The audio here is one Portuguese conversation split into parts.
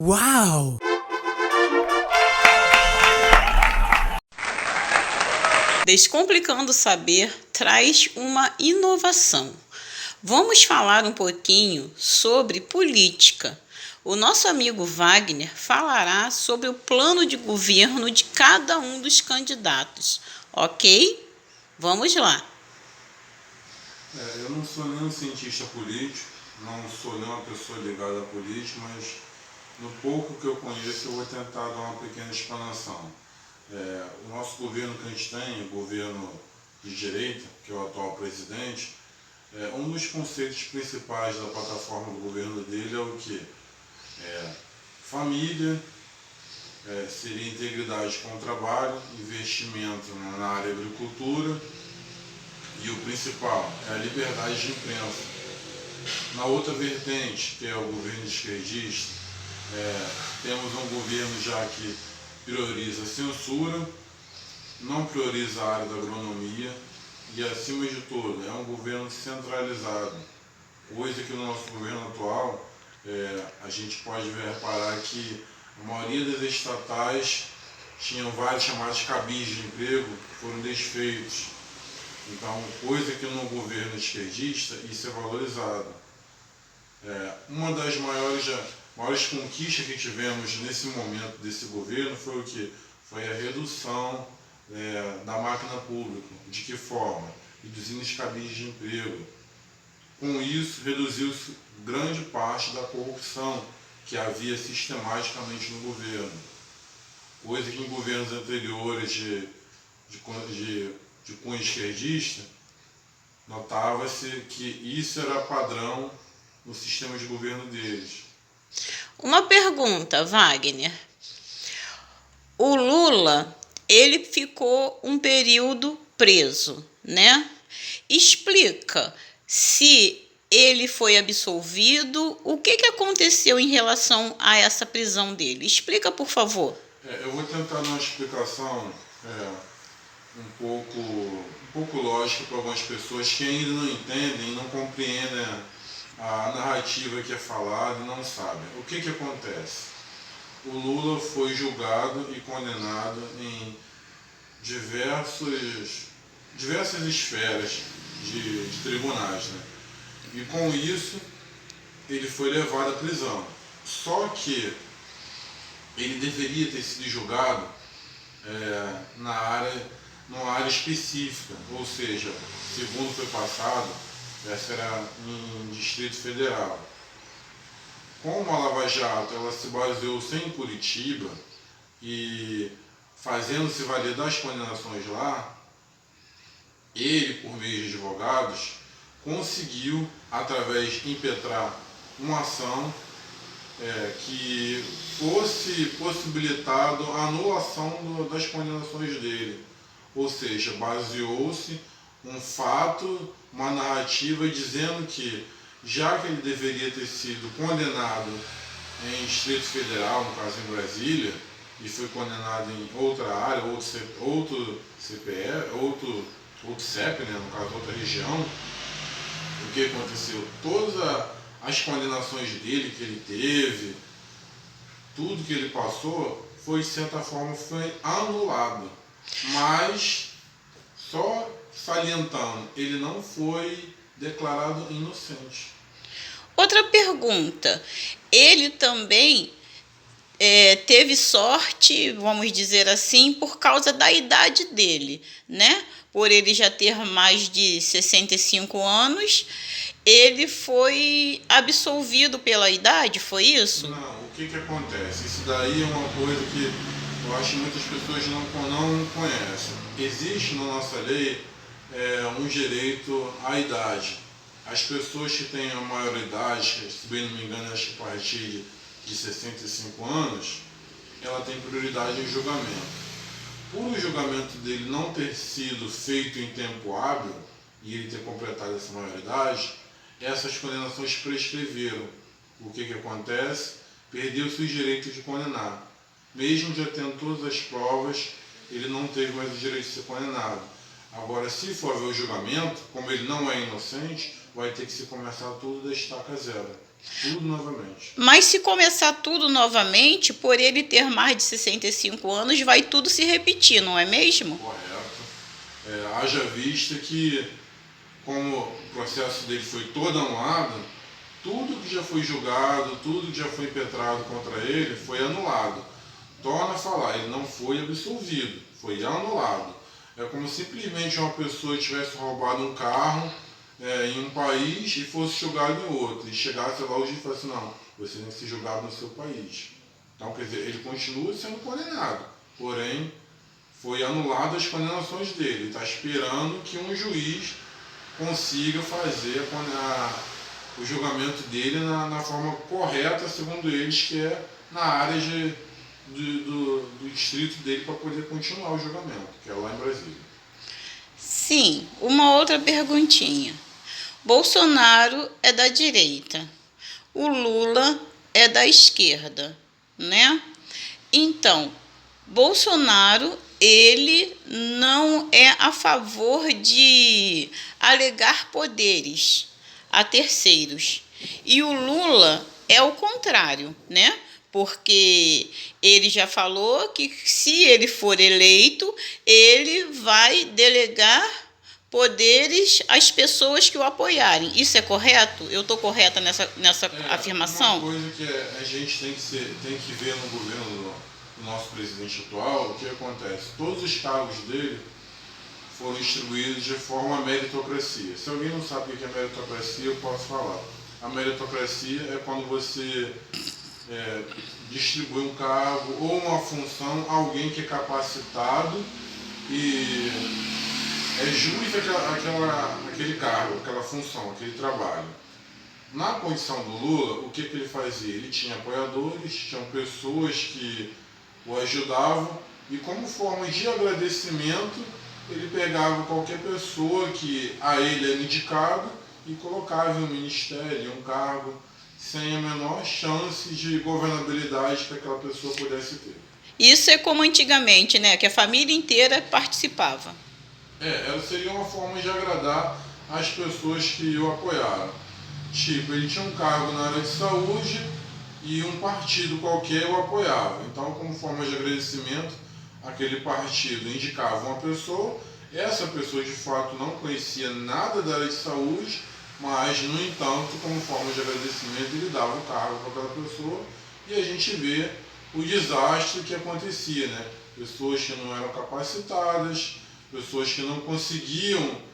Uau! Descomplicando o Saber traz uma inovação. Vamos falar um pouquinho sobre política. O nosso amigo Wagner falará sobre o plano de governo de cada um dos candidatos, ok? Vamos lá. Eu não sou nenhum cientista político, não sou nenhuma pessoa ligada à política, mas no pouco que eu conheço eu vou tentar dar uma pequena explanação. O nosso governo que a gente tem, o governo de direita, que é o atual presidente, um dos conceitos principais da plataforma do governo dele é o quê? Família, seria integridade com o trabalho, investimento na área da agricultura e o principal é a liberdade de imprensa. Na outra vertente, que é o governo esquerdista, temos um governo já que prioriza a censura, não prioriza a área da agronomia e, acima de tudo, é um governo centralizado. Coisa que no nosso governo atual, a gente pode reparar que a maioria das estatais tinham vários chamados cabis de emprego que foram desfeitos. Então, coisa que no governo esquerdista, isso é valorizado. Uma das maiores conquistas que tivemos nesse momento desse governo foi o quê? Foi a redução da máquina pública. De que forma? Reduzindo os cabis de emprego. Com isso, reduziu-se grande parte da corrupção que havia sistematicamente no governo. Coisa que em governos anteriores de cunho esquerdista, notava-se que isso era padrão no sistema de governo deles. Uma pergunta, Wagner. O Lula, ele ficou um período preso, né? Explica se ele foi absolvido, o que aconteceu em relação a essa prisão dele. Explica, por favor. Eu vou tentar dar uma explicação um pouco lógica para algumas pessoas que ainda não entendem e não compreendem a narrativa que é falada e não sabem. O que acontece? O Lula foi julgado e condenado em diversas esferas de tribunais, né? E com isso ele foi levado à prisão. Só que ele deveria ter sido julgado numa área específica, ou seja, segundo foi passado, essa era em Distrito Federal. Como a Lava Jato ela se baseou-se em Curitiba e fazendo-se valer das condenações lá, ele, por meio de advogados, conseguiu, através de impetrar uma ação que fosse possibilitado a anulação das condenações dele. Ou seja, baseou-se um fato, uma narrativa dizendo que, já que ele deveria ter sido condenado em Distrito Federal, no caso em Brasília, e foi condenado em outra área, outro CPE, outro CEP, né, no caso outra região, o que aconteceu? Todas as condenações dele que ele teve, tudo que ele passou, foi de certa forma foi anulado. Mas, só salientando, ele não foi declarado inocente. Outra pergunta. Ele também teve sorte, vamos dizer assim, por causa da idade dele, né? Por ele já ter mais de 65 anos, ele foi absolvido pela idade, foi isso? Não, o que acontece? Isso daí é uma coisa que eu acho que muitas pessoas não conhecem. Existe na nossa lei um direito à idade. As pessoas que têm a maioridade, se bem não me engano, acho que a partir de 65 anos, ela tem prioridade em julgamento. Por o julgamento dele não ter sido feito em tempo hábil, e ele ter completado essa maioridade, essas condenações prescreveram. O que acontece? Perdeu-se o direito de condenar. Mesmo já tendo todas as provas, ele não teve mais o direito de ser condenado. Agora, se for haver o julgamento, como ele não é inocente, vai ter que se começar tudo da estaca zero. Tudo novamente. Mas se começar tudo novamente, por ele ter mais de 65 anos, vai tudo se repetir, não é mesmo? Correto. Haja vista que, como o processo dele foi todo anulado, tudo que já foi julgado, tudo que já foi impetrado contra ele foi anulado. Torna a falar, ele não foi absolvido, foi anulado. É como simplesmente uma pessoa tivesse roubado um carro em um país e fosse julgado em outro. E chegasse lá o juiz e falasse, não, você tem que ser julgado no seu país. Então, quer dizer, ele continua sendo condenado, porém, foi anulado as condenações dele. Ele está esperando que um juiz consiga fazer o julgamento dele na forma correta, segundo eles, que é na área do distrito dele, para poder continuar o julgamento, que é lá em Brasília. Sim, uma outra perguntinha. Bolsonaro é da direita, o Lula é da esquerda, né? Então, Bolsonaro, ele não é a favor de alegar poderes a terceiros. E o Lula é o contrário, né? Porque ele já falou que se ele for eleito, ele vai delegar poderes às pessoas que o apoiarem. Isso é correto? Eu estou correta nessa afirmação? Uma coisa que a gente tem que ver no governo do nosso presidente atual, o que acontece? Todos os cargos dele foram distribuídos de forma meritocracia. Se alguém não sabe o que é meritocracia, eu posso falar. A meritocracia é quando você distribui um cargo ou uma função a alguém que é capacitado e é justo aquele cargo, aquela função, aquele trabalho. Na condição do Lula, o que ele fazia? Ele tinha apoiadores, tinham pessoas que o ajudavam e, como forma de agradecimento, ele pegava qualquer pessoa que a ele era indicado e colocava em um ministério, em um cargo, sem a menor chance de governabilidade que aquela pessoa pudesse ter. Isso é como antigamente, né? Que a família inteira participava. Ela seria uma forma de agradar as pessoas que o apoiaram. Tipo, ele tinha um cargo na área de saúde e um partido qualquer o apoiava. Então, como forma de agradecimento, aquele partido indicava uma pessoa, essa pessoa de fato não conhecia nada da área de saúde, mas, no entanto, como forma de agradecimento, ele dava um cargo para aquela pessoa e a gente vê o desastre que acontecia, né? Pessoas que não eram capacitadas, pessoas que não conseguiam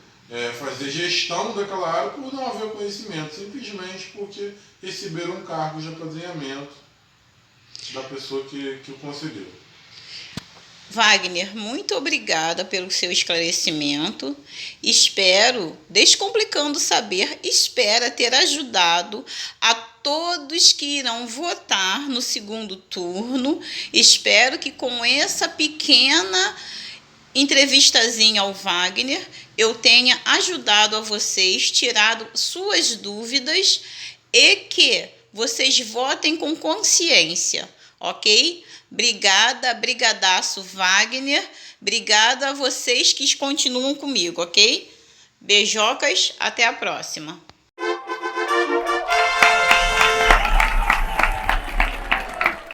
fazer gestão daquela área por não haver conhecimento, simplesmente porque receberam um cargo de apadrinhamento da pessoa que o concedeu. Wagner, muito obrigada pelo seu esclarecimento. Espero, Descomplicando Saber, espera ter ajudado a todos que irão votar no segundo turno. Espero que com essa pequena entrevistazinha ao Wagner eu tenha ajudado a vocês, tirado suas dúvidas e que vocês votem com consciência, ok? Obrigada, brigadaço Wagner, obrigada a vocês que continuam comigo, ok? Beijocas, até a próxima.